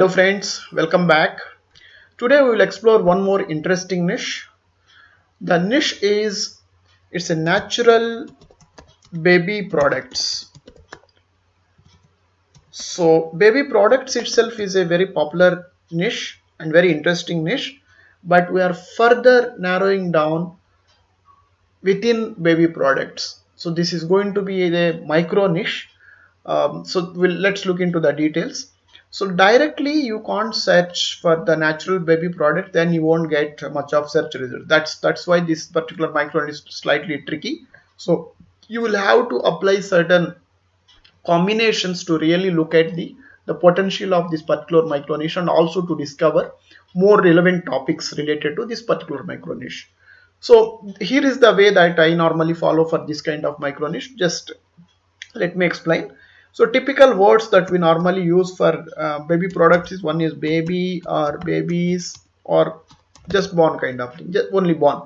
Hello friends, welcome back. Today we will explore one more interesting niche. The niche is it's a natural baby products. So baby products itself is a very popular niche and very interesting niche, but we are further narrowing down within baby products. So this is going to be a micro niche. Let's look into the details. So directly you can't search for the natural baby product, then you won't get much of search result. That's why this particular micro niche is slightly tricky. So you will have to apply certain combinations to really look at the potential of this particular micro niche and also to discover more relevant topics related to this particular micro niche. So here is the way that I normally follow for this kind of micro niche. Just let me explain. So typical words that we normally use for baby products is one is baby or babies or just born kind of thing, just only born.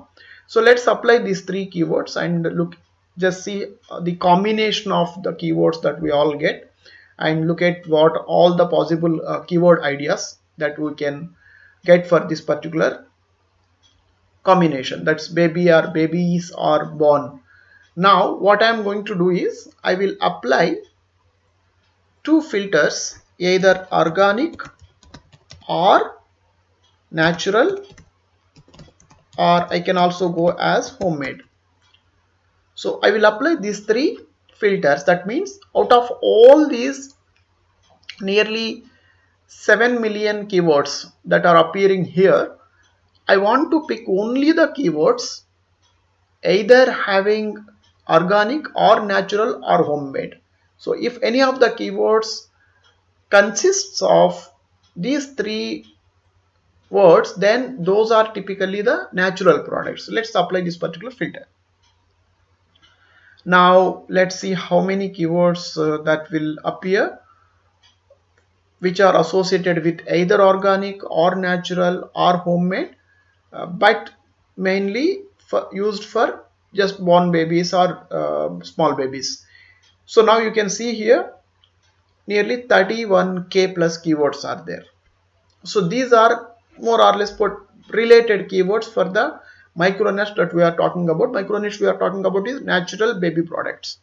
So let's apply these three keywords and look, just see the combination of the keywords that we all get and look at what all the possible keyword ideas that we can get for this particular combination, that's baby or babies or born. Now what I am going to do is I will apply two filters, either organic or natural, or I can also go as homemade. So I will apply these three filters. That means out of all these nearly 7 million keywords that are appearing here, I want to pick only the keywords either having organic or natural or homemade. So if any of the keywords consists of these three words, then those are typically the natural products. Let's apply this particular filter. Now let's see how many keywords that will appear which are associated with either organic or natural or homemade, but mainly used for just born babies or small babies. So now you can see here nearly 31k plus keywords are there. So these are more or less put related keywords for the micro niche that we are talking about. Micro niche we are talking about is natural baby products.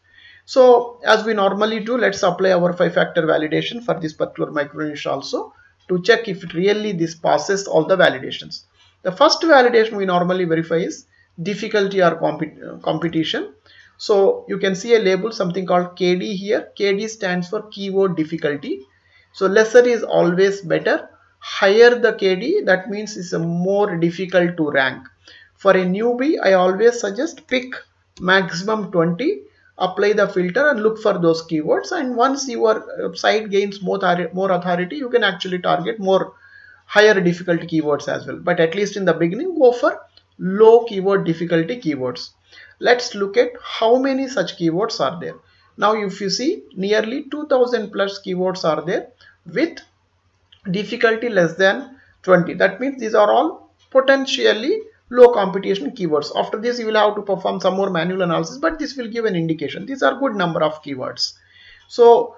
So as we normally do, let's apply our 5-factor validation for this particular micro niche also to check if it really this passes all the validations. The first validation we normally verify is difficulty or competition. So you can see a label something called KD here. KD stands for keyword difficulty. So lesser is always better. Higher the KD, that means it's a more difficult to rank. For a newbie, I always suggest pick maximum 20, apply the filter and look for those keywords, and once your site gains more authority, you can actually target more higher difficulty keywords as well. But at least in the beginning, go for low keyword difficulty keywords. Let's look at how many such keywords are there. Now if you see, nearly 2000 plus keywords are there with difficulty less than 20. That means these are all potentially low competition keywords. After this you will have to perform some more manual analysis, but this will give an indication these are good number of keywords. So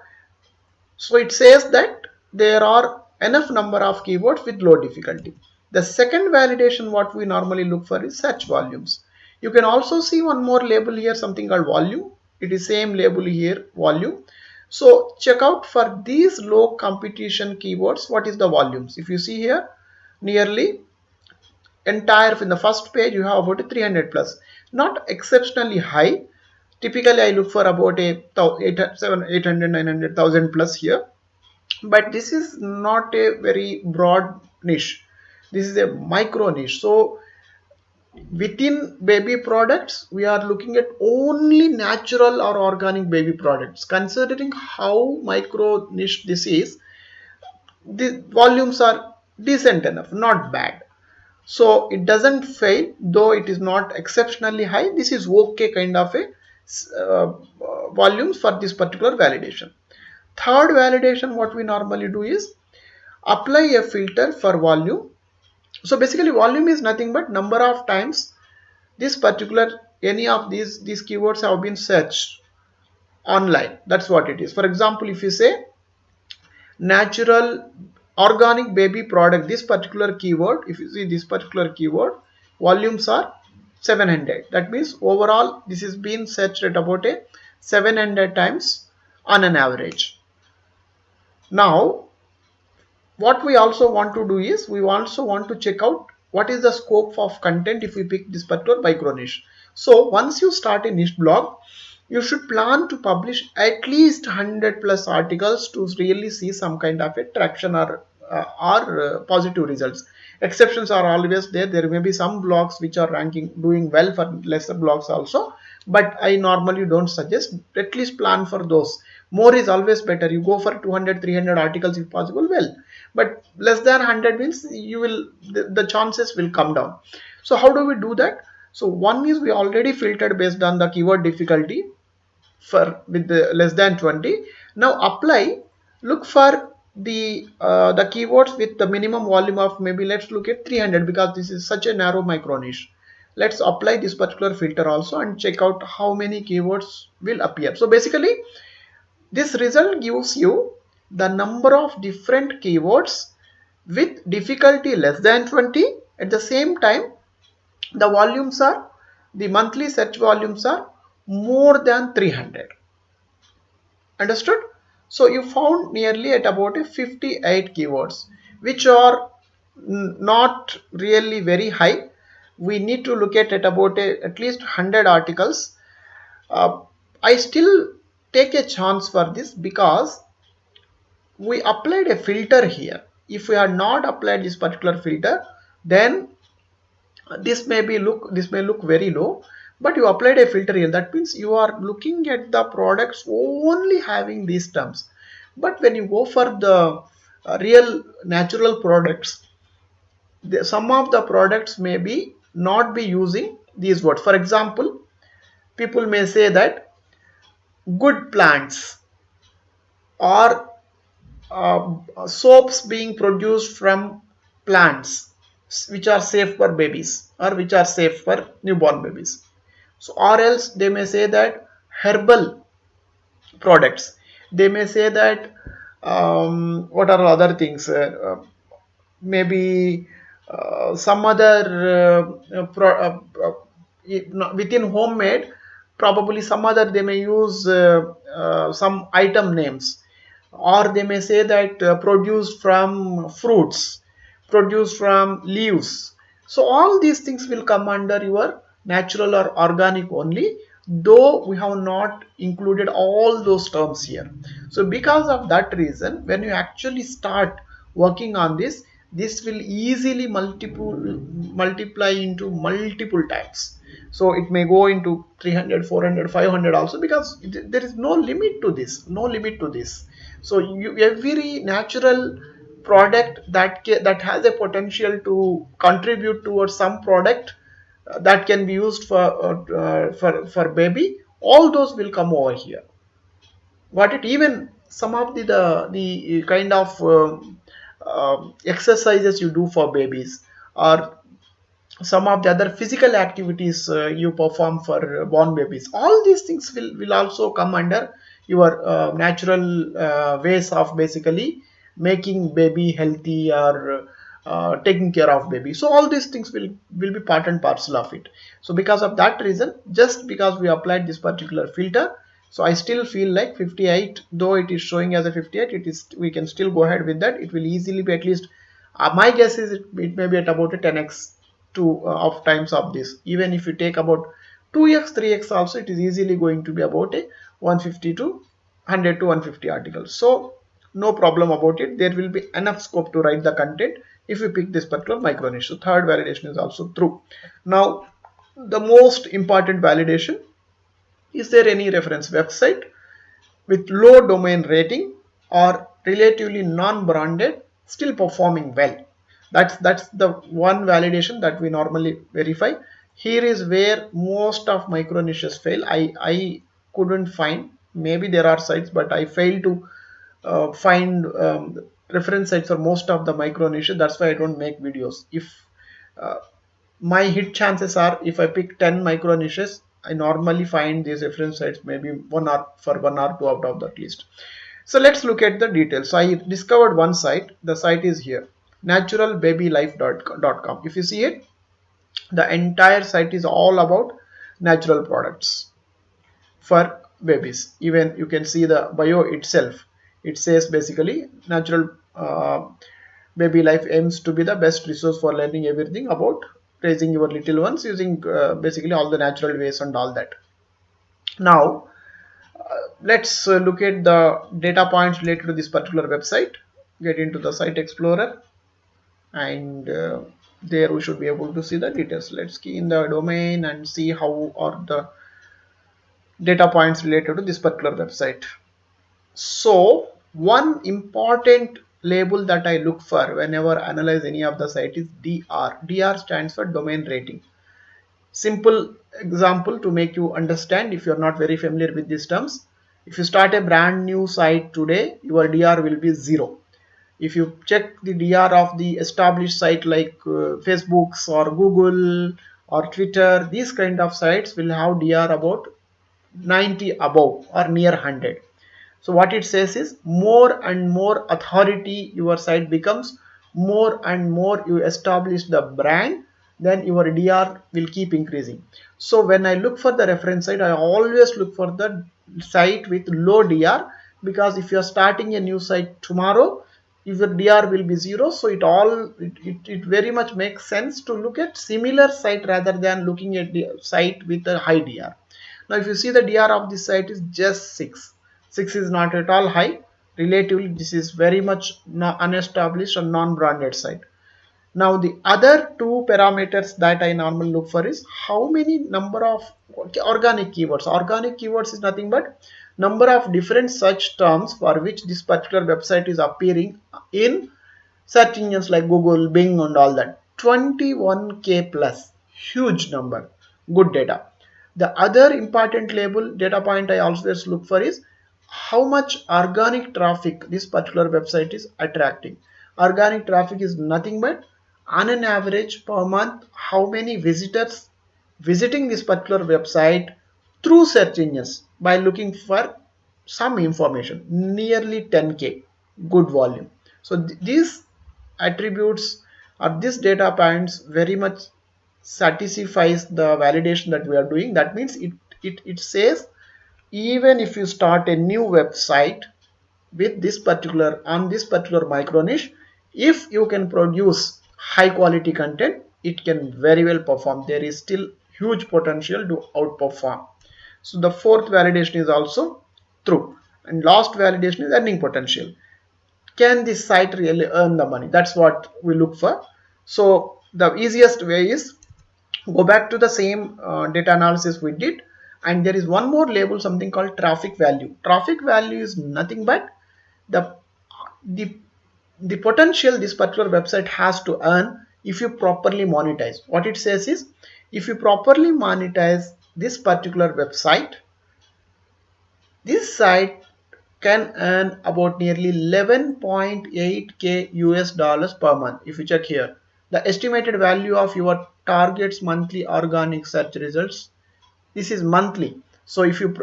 it says that there are enough number of keywords with low difficulty. The second validation what we normally look for is search volumes. You can also see one more label here, something called volume. It is same label here, volume. So check out for these low competition keywords what is the volumes. If you see here, nearly entire in the first page you have about 300 plus, not exceptionally high. Typically I look for about a 800 900,000 plus here, but this is not a very broad niche, this is a micro niche. So within baby products we are looking at only natural or organic baby products. Considering how micro niche this is, the volumes are decent enough, not bad. So it doesn't fail, though it is not exceptionally high. This is okay kind of a volumes for this particular validation. Third validation what we normally do is apply a filter for volume. So basically volume is nothing but number of times this particular any of these keywords have been searched online. That's what it is. For example, if you say natural organic baby product, this particular keyword, if you see this particular keyword, volumes are 700. That means overall this is being searched at about a 700 times on an average. Now what we also want to do is we also want to check out what is the scope of content if we pick this particular micro niche. So once you start a niche blog, you should plan to publish at least 100 plus articles to really see some kind of a traction or positive results. Exceptions are always there. There may be some blogs which are ranking doing well for lesser blogs also, but I normally don't suggest. At least plan for those. More is always better. You go for 200 300 articles if possible, well, but less than 100 means you will the chances will come down. So how do we do that? So one is we already filtered based on the keyword difficulty for with the less than 20. Now apply, look for the keywords with the minimum volume of, maybe let's look at 300, because this is such a narrow micro niche. Let's apply this particular filter also and check out how many keywords will appear. So basically this result gives you the number of different keywords with difficulty less than 20. At the same time, the volumes are, the monthly search volumes are more than 300. Understood? So you found nearly at about a 58 keywords, which are not really very high. We need to look at about at least 100 articles. I still take a chance for this because we applied a filter here. If we had not applied this particular filter, then this may look very low, but you applied a filter here. That means you are looking at the products only having these terms. But when you go for the real natural products, some of the products may be not be using these words. For example, people may say that good plants or soaps being produced from plants which are safe for babies or which are safe for newborn babies. So or else they may say that herbal products. They may say that what are other things? Maybe some other within homemade, probably some other they may use some item names, or they may say that produced from fruits, produced from leaves. So all these things will come under your natural or organic only, though we have not included all those terms here. So because of that reason, when you actually start working on this, this will easily multiply into multiple times. So it may go into 300 400 500 also, because there is no limit to this, no limit to this. So every natural product that has a potential to contribute towards some product that can be used for baby, all those will come over here. Got it? Even some of the kind of exercises you do for babies, or some of the other physical activities you perform for born babies, all these things will also come under your natural ways of basically making baby healthy, or taking care of baby. So all these things will be part and parcel of it. So because of that reason, just because we applied this particular filter, so I still feel like 58, though it is showing as a 58, it is, we can still go ahead with that. It will easily be at least, my guess is it may be at about a 10x of times of this. Even if you take about 2x 3x also, it is easily going to be about a 150 to 100 to 150 articles. So no problem about it. There will be enough scope to write the content if you pick this particular micro niche. So third validation is also true. Now the most important validation, is there any reference website with low domain rating or relatively non-branded still performing well? That's the one validation that we normally verify. Here is where most of micro niches fail. I couldn't find, maybe there are sites, but I failed to find reference sites for most of the micro niches. That's why I don't make videos. If uh, my hit chances are, if I pick 10 micro niches, I normally find these reference sites maybe one or two out of that list. So let's look at the details. So I discovered one site. The site is here, naturalbabylife.com. If you see it, the entire site is all about natural products for babies. Even you can see the bio itself. It says basically natural baby life aims to be the best resource for learning everything about raising your little ones using basically all the natural ways and all that. Now let's look at the data points related to this particular website. Get into the site explorer, and there we should be able to see the details. Let's key in the domain and see how are the data points related to this particular website. So one important label that I look for whenever I analyze any of the site is DR. DR stands for domain rating. Simple example to make you understand if you are not very familiar with these terms. If you start a brand new site today, your DR will be 0. If you check the DR of the established site like Facebook's or Google or Twitter, these kind of sites will have DR about 90 above or near 100. So what it says is, more and more authority your site becomes, more and more you establish the brand, then your DR will keep increasing. So when I look for the reference site, I always look for the site with low DR, because if you are starting a new site tomorrow, your DR will be 0. So it very much makes sense to look at similar site rather than looking at the site with a high DR. Now if you see the DR of this site is just 6. 6 is not at all high. Relatively this is very much unestablished or non-branded site. Now the other two parameters that I normally look for is how many number of organic keywords. Organic keywords is nothing but number of different search terms for which this particular website is appearing in search engines like Google, Bing and all that. 21k plus, huge number, good data. The other important label data point I always look for is how much organic traffic this particular website is attracting. Organic traffic is nothing but on an average per month how many visitors visiting this particular website through search engines by looking for some information. Nearly 10k, good volume. So these attributes or this data points very much satisfies the validation that we are doing. That means it says even if you start a new website with this particular micro niche, if you can produce high quality content, it can very well perform. There is still huge potential to outperform. So the fourth validation is also true, and last validation is earning potential. Can this site really earn the money? That's what we look for. So the easiest way is go back to the same data analysis we did, and there is one more label, something called traffic value. Traffic value is nothing but the the the potential this particular website has to earn if you properly monetize. What it says is, if you properly monetize this particular website, this site can earn about nearly 11.8k US dollars per month. If you check here, the estimated value of your target's monthly organic search results, this is monthly. So if you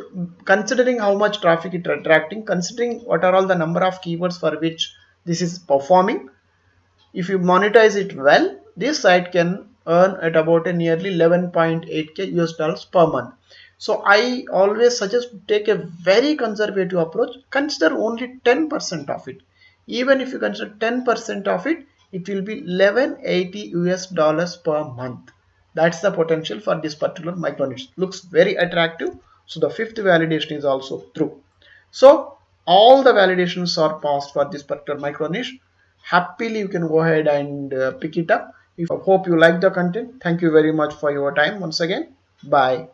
considering how much traffic it attracting, considering what are all the number of keywords for which this is performing, if you monetize it well, this site can earn at about a nearly 11.8k US dollars per month. So I always suggest to take a very conservative approach. Consider only 10% of it. Even if you consider 10% of it, it will be 1180 US dollars per month. That's the potential for this particular micro niche. Looks very attractive. So the fifth validation is also true. So all the validations are passed for this particular micro niche. Happily you can go ahead and pick it up. I hope you like the content. Thank you very much for your time once again. Bye.